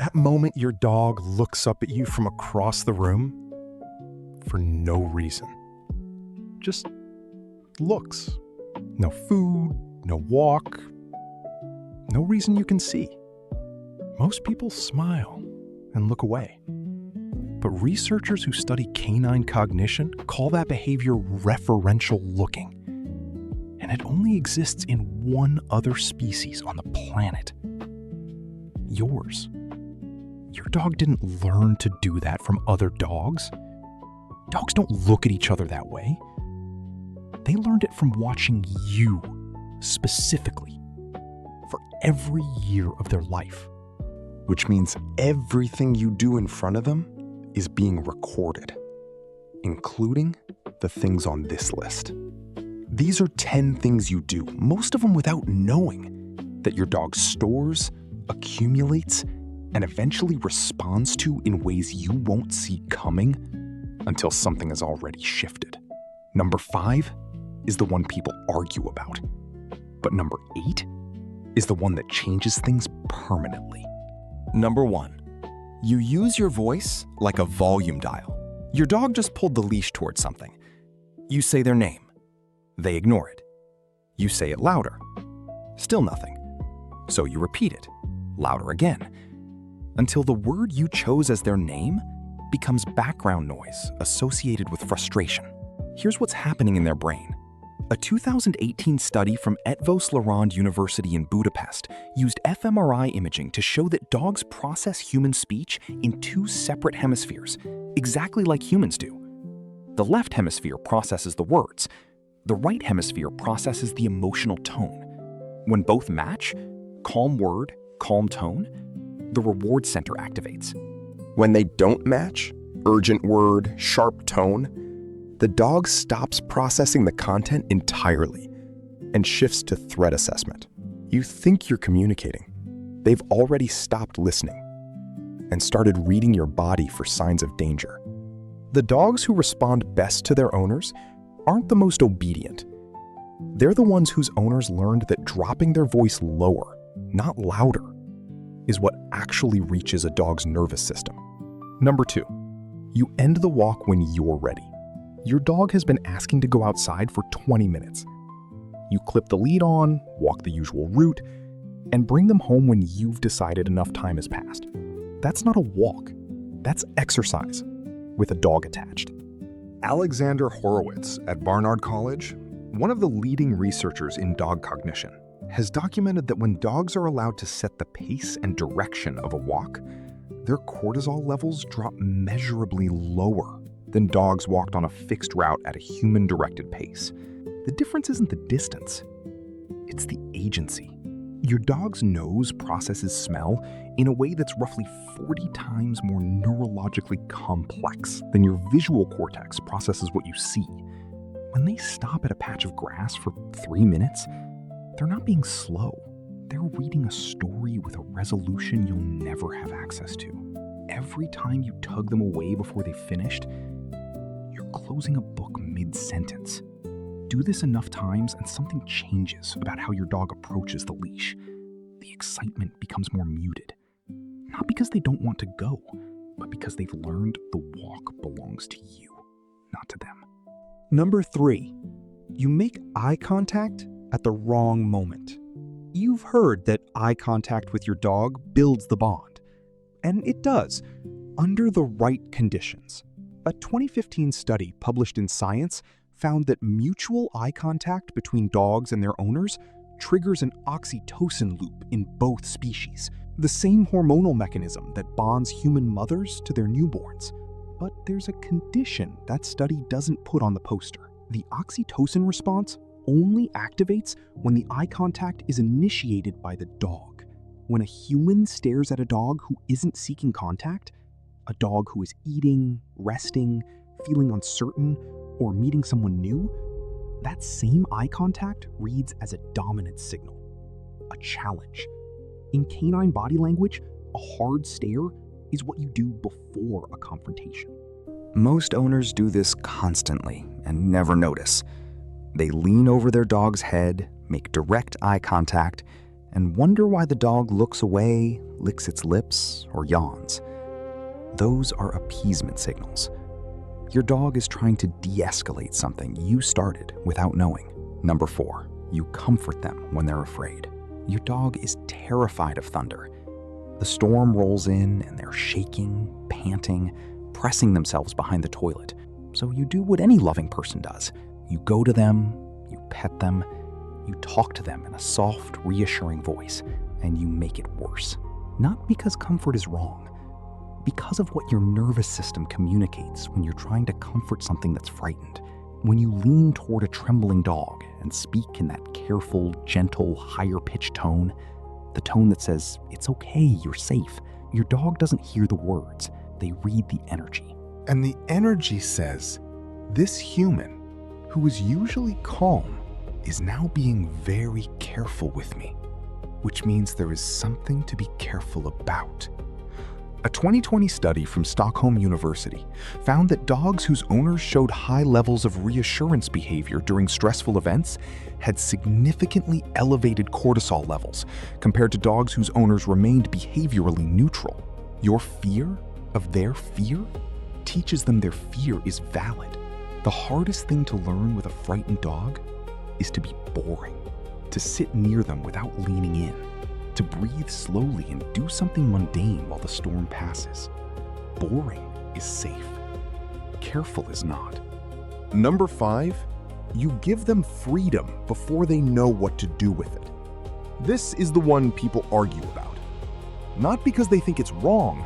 That moment your dog looks up at you from across the room for no reason. Just looks. No food, no walk, no reason you can see. Most people smile and look away. But researchers who study canine cognition call that behavior referential looking. And it only exists in one other species on the planet. Yours. Your dog didn't learn to do that from other dogs. Dogs don't look at each other that way. They learned it from watching you, specifically, for every year of their life. Which means everything you do in front of them is being recorded, including the things on this list. These are 10 things you do, most of them without knowing, that your dog stores, accumulates, and eventually responds to in ways you won't see coming until something has already shifted. Number 5 is the one people argue about. But number 8 is the one that changes things permanently. Number 1, you use your voice like a volume dial. Your dog just pulled the leash towards something. You say their name. They ignore it. You say it louder. Still nothing. So you repeat it, louder again, until the word you chose as their name becomes background noise associated with frustration. Here's what's happening in their brain. A 2018 study from Eötvös Loránd University in Budapest used fMRI imaging to show that dogs process human speech in 2 separate hemispheres, exactly like humans do. The left hemisphere processes the words. The right hemisphere processes the emotional tone. When both match, calm word, calm tone, the reward center activates. When they don't match, urgent word, sharp tone, the dog stops processing the content entirely and shifts to threat assessment. You think you're communicating. They've already stopped listening and started reading your body for signs of danger. The dogs who respond best to their owners aren't the most obedient. They're the ones whose owners learned that dropping their voice lower, not louder, is what actually reaches a dog's nervous system. Number 2, you end the walk when you're ready. Your dog has been asking to go outside for 20 minutes. You clip the lead on, walk the usual route, and bring them home when you've decided enough time has passed. That's not a walk. That's exercise, with a dog attached. Alexandra Horowitz at Barnard College, one of the leading researchers in dog cognition, has documented that when dogs are allowed to set the pace and direction of a walk, their cortisol levels drop measurably lower than dogs walked on a fixed route at a human-directed pace. The difference isn't the distance, it's the agency. Your dog's nose processes smell in a way that's roughly 40 times more neurologically complex than your visual cortex processes what you see. When they stop at a patch of grass for 3 minutes, they're not being slow. They're reading a story with a resolution you'll never have access to. Every time you tug them away before they've finished, you're closing a book mid-sentence. Do this enough times and something changes about how your dog approaches the leash. The excitement becomes more muted. Not because they don't want to go, but because they've learned the walk belongs to you, not to them. Number 3, you make eye contact at the wrong moment. You've heard that eye contact with your dog builds the bond. And it does, under the right conditions. A 2015 study published in Science found that mutual eye contact between dogs and their owners triggers an oxytocin loop in both species, the same hormonal mechanism that bonds human mothers to their newborns. But there's a condition that study doesn't put on the poster. The oxytocin response only activates when the eye contact is initiated by the dog. When a human stares at a dog who isn't seeking contact, a dog who is eating, resting, feeling uncertain, or meeting someone new, that same eye contact reads as a dominant signal, a challenge. In canine body language, a hard stare is what you do before a confrontation. Most owners do this constantly and never notice. They lean over their dog's head, make direct eye contact, and wonder why the dog looks away, licks its lips, or yawns. Those are appeasement signals. Your dog is trying to de-escalate something you started without knowing. Number 4, you comfort them when they're afraid. Your dog is terrified of thunder. The storm rolls in and they're shaking, panting, pressing themselves behind the toilet. So you do what any loving person does. You go to them, you pet them, you talk to them in a soft, reassuring voice, and you make it worse. Not because comfort is wrong, because of what your nervous system communicates when you're trying to comfort something that's frightened. When you lean toward a trembling dog and speak in that careful, gentle, higher-pitched tone, the tone that says, "It's okay, you're safe," your dog doesn't hear the words, they read the energy. And the energy says, this human, who is usually calm, is now being very careful with me, which means there is something to be careful about. A 2020 study from Stockholm University found that dogs whose owners showed high levels of reassurance behavior during stressful events had significantly elevated cortisol levels compared to dogs whose owners remained behaviorally neutral. Your fear of their fear teaches them their fear is valid. The hardest thing to learn with a frightened dog is to be boring, to sit near them without leaning in, to breathe slowly and do something mundane while the storm passes. Boring is safe. Careful is not. Number 5, you give them freedom before they know what to do with it. This is the one people argue about. Not because they think it's wrong,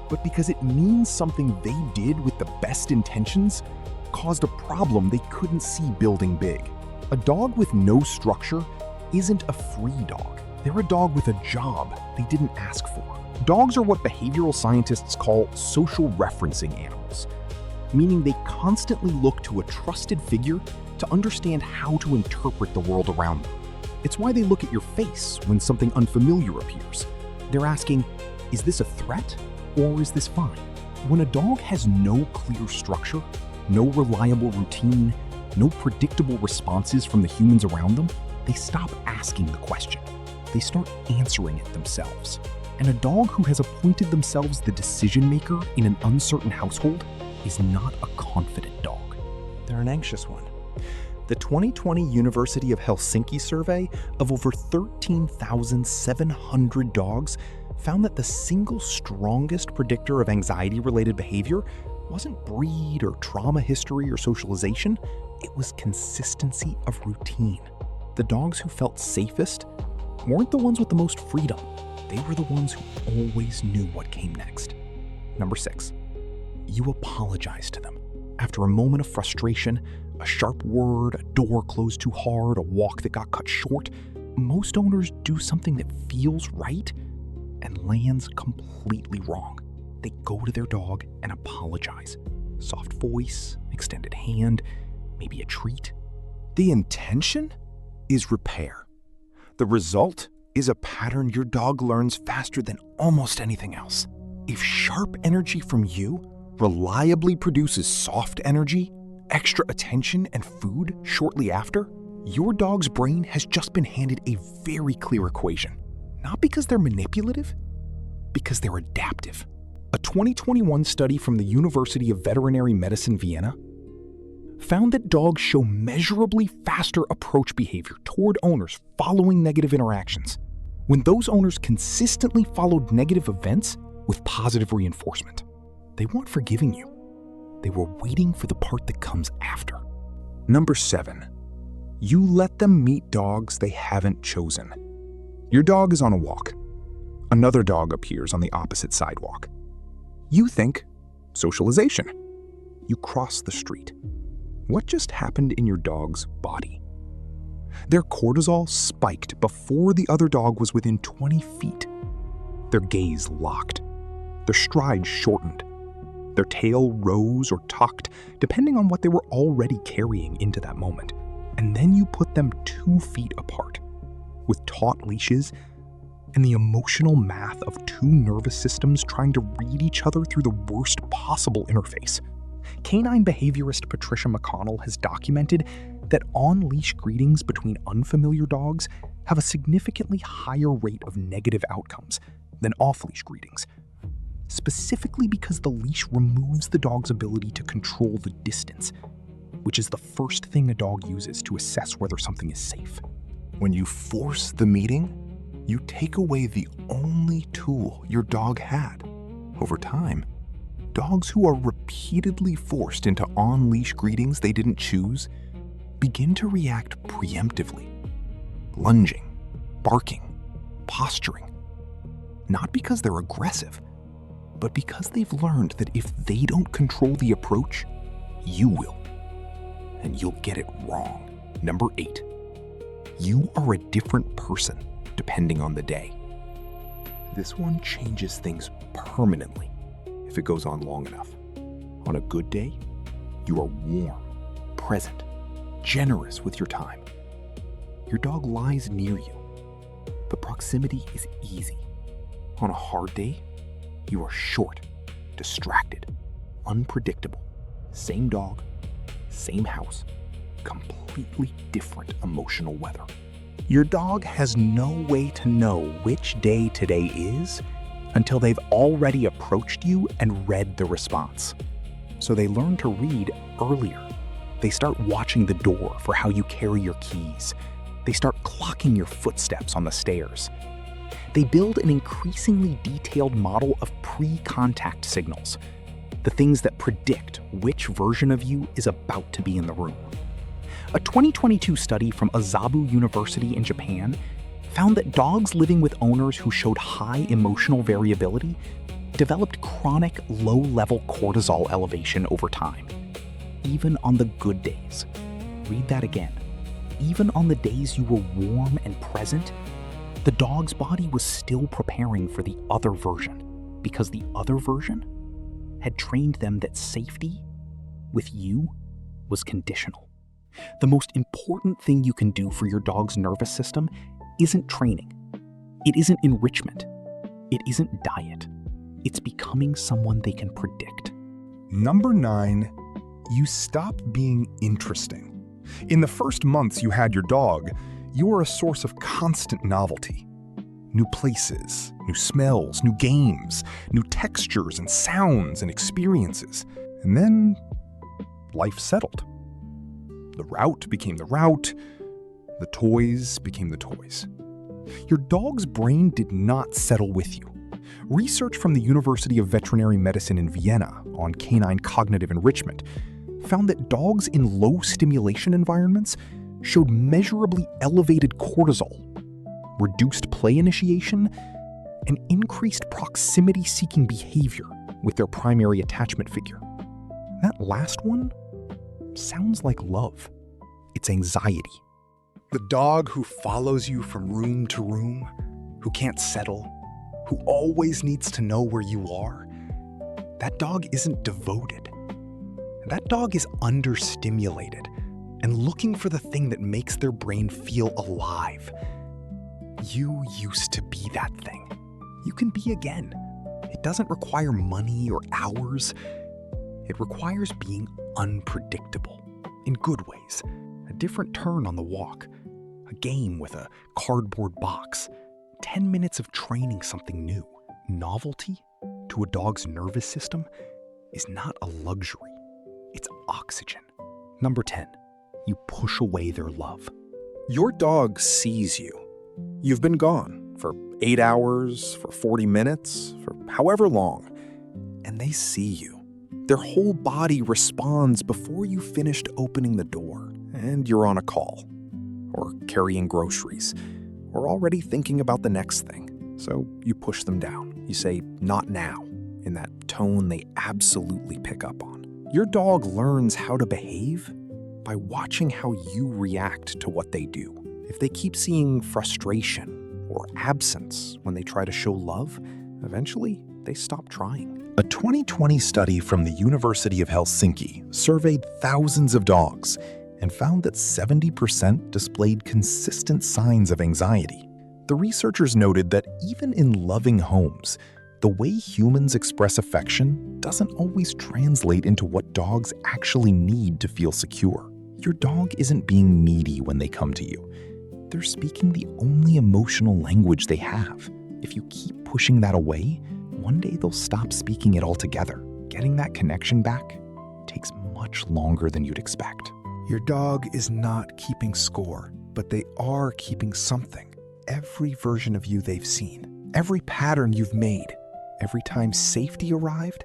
but because it means something they did with the best intentions caused a problem they couldn't see building big. A dog with no structure isn't a free dog. They're a dog with a job they didn't ask for. Dogs are what behavioral scientists call social referencing animals, meaning they constantly look to a trusted figure to understand how to interpret the world around them. It's why they look at your face when something unfamiliar appears. They're asking, is this a threat or is this fine? When a dog has no clear structure, no reliable routine, no predictable responses from the humans around them, they stop asking the question. They start answering it themselves. And a dog who has appointed themselves the decision maker in an uncertain household is not a confident dog. They're an anxious one. The 2020 University of Helsinki survey of over 13,700 dogs found that the single strongest predictor of anxiety-related behavior wasn't breed or trauma history or socialization, it was consistency of routine. The dogs who felt safest weren't the ones with the most freedom. They were the ones who always knew what came next. Number 6, you apologize to them. After a moment of frustration, a sharp word, a door closed too hard, a walk that got cut short, most owners do something that feels right and lands completely wrong. They go to their dog and apologize. Soft voice, extended hand, maybe a treat. The intention is repair. The result is a pattern your dog learns faster than almost anything else. If sharp energy from you reliably produces soft energy, extra attention, and food shortly after, your dog's brain has just been handed a very clear equation. Not because they're manipulative, because they're adaptive. A 2021 study from the University of Veterinary Medicine, Vienna, found that dogs show measurably faster approach behavior toward owners following negative interactions when those owners consistently followed negative events with positive reinforcement. They weren't forgiving you. They were waiting for the part that comes after. Number 7, you let them meet dogs they haven't chosen. Your dog is on a walk. Another dog appears on the opposite sidewalk. You think, socialization. You cross the street. What just happened in your dog's body? Their cortisol spiked before the other dog was within 20 feet. Their gaze locked. Their stride shortened. Their tail rose or tucked, depending on what they were already carrying into that moment. And then you put them 2 feet apart, with taut leashes and the emotional math of 2 nervous systems trying to read each other through the worst possible interface. Canine behaviorist Patricia McConnell has documented that on-leash greetings between unfamiliar dogs have a significantly higher rate of negative outcomes than off-leash greetings, specifically because the leash removes the dog's ability to control the distance, which is the first thing a dog uses to assess whether something is safe. When you force the meeting, you take away the only tool your dog had. Over time, dogs who are repeatedly forced into on-leash greetings they didn't choose begin to react preemptively, lunging, barking, posturing. Not because they're aggressive, but because they've learned that if they don't control the approach, you will. And you'll get it wrong. Number 8, you are a different person depending on the day. This one changes things permanently if it goes on long enough. On a good day, you are warm, present, generous with your time. Your dog lies near you. The proximity is easy. On a hard day, you are short, distracted, unpredictable. Same dog, same house, completely different emotional weather. Your dog has no way to know which day today is until they've already approached you and read the response. So they learn to read earlier. They start watching the door for how you carry your keys. They start clocking your footsteps on the stairs. They build an increasingly detailed model of pre-contact signals, the things that predict which version of you is about to be in the room. A 2022 study from Azabu University in Japan found that dogs living with owners who showed high emotional variability developed chronic low-level cortisol elevation over time, even on the good days. Read that again. Even on the days you were warm and present, the dog's body was still preparing for the other version, because the other version had trained them that safety with you was conditional. The most important thing you can do for your dog's nervous system isn't training. It isn't enrichment. It isn't diet. It's becoming someone they can predict. Number 9, you stop being interesting. In the first months you had your dog, you were a source of constant novelty. New places, new smells, new games, new textures and sounds and experiences. And then life settled. The route became the route. The toys became the toys. Your dog's brain did not settle with you. Research from the University of Veterinary Medicine in Vienna on canine cognitive enrichment found that dogs in low stimulation environments showed measurably elevated cortisol, reduced play initiation, and increased proximity-seeking behavior with their primary attachment figure. That last one sounds like love. It's anxiety. The dog who follows you from room to room, who can't settle, who always needs to know where you are, that dog isn't devoted. That dog is understimulated and looking for the thing that makes their brain feel alive. You used to be that thing. You can be again. It doesn't require money or hours. It requires being unpredictable, in good ways. A different turn on the walk, a game with a cardboard box, 10 minutes of training something new. Novelty, to a dog's nervous system, is not a luxury. It's oxygen. Number 10, you push away their love. Your dog sees you. You've been gone for 8 hours, for 40 minutes, for however long, and they see you. Their whole body responds before you finished opening the door, and you're on a call, or carrying groceries, or already thinking about the next thing. So you push them down. You say, "Not now," in that tone they absolutely pick up on. Your dog learns how to behave by watching how you react to what they do. If they keep seeing frustration or absence when they try to show love, eventually they stop trying. A 2020 study from the University of Helsinki surveyed thousands of dogs and found that 70% displayed consistent signs of anxiety. The researchers noted that even in loving homes, the way humans express affection doesn't always translate into what dogs actually need to feel secure. Your dog isn't being needy when they come to you. They're speaking the only emotional language they have. If you keep pushing that away, one day they'll stop speaking it altogether. Getting that connection back takes much longer than you'd expect. Your dog is not keeping score, but they are keeping something. Every version of you they've seen, every pattern you've made, every time safety arrived,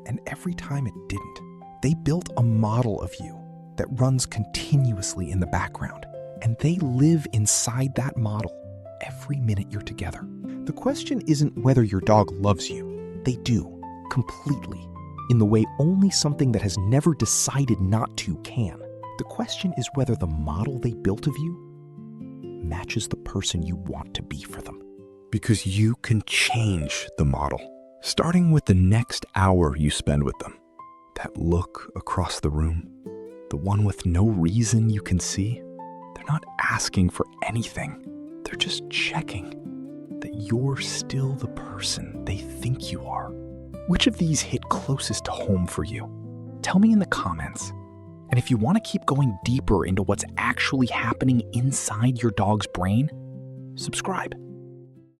and every time it didn't. They built a model of you that runs continuously in the background, and they live inside that model every minute you're together. The question isn't whether your dog loves you. They do, completely, in the way only something that has never decided not to can. The question is whether the model they built of you matches the person you want to be for them. Because you can change the model, starting with the next hour you spend with them. That look across the room, the one with no reason you can see. They're not asking for anything. They're just checking that you're still the person they think you are. Which of these hit closest to home for you? Tell me in the comments. And if you want to keep going deeper into what's actually happening inside your dog's brain, subscribe.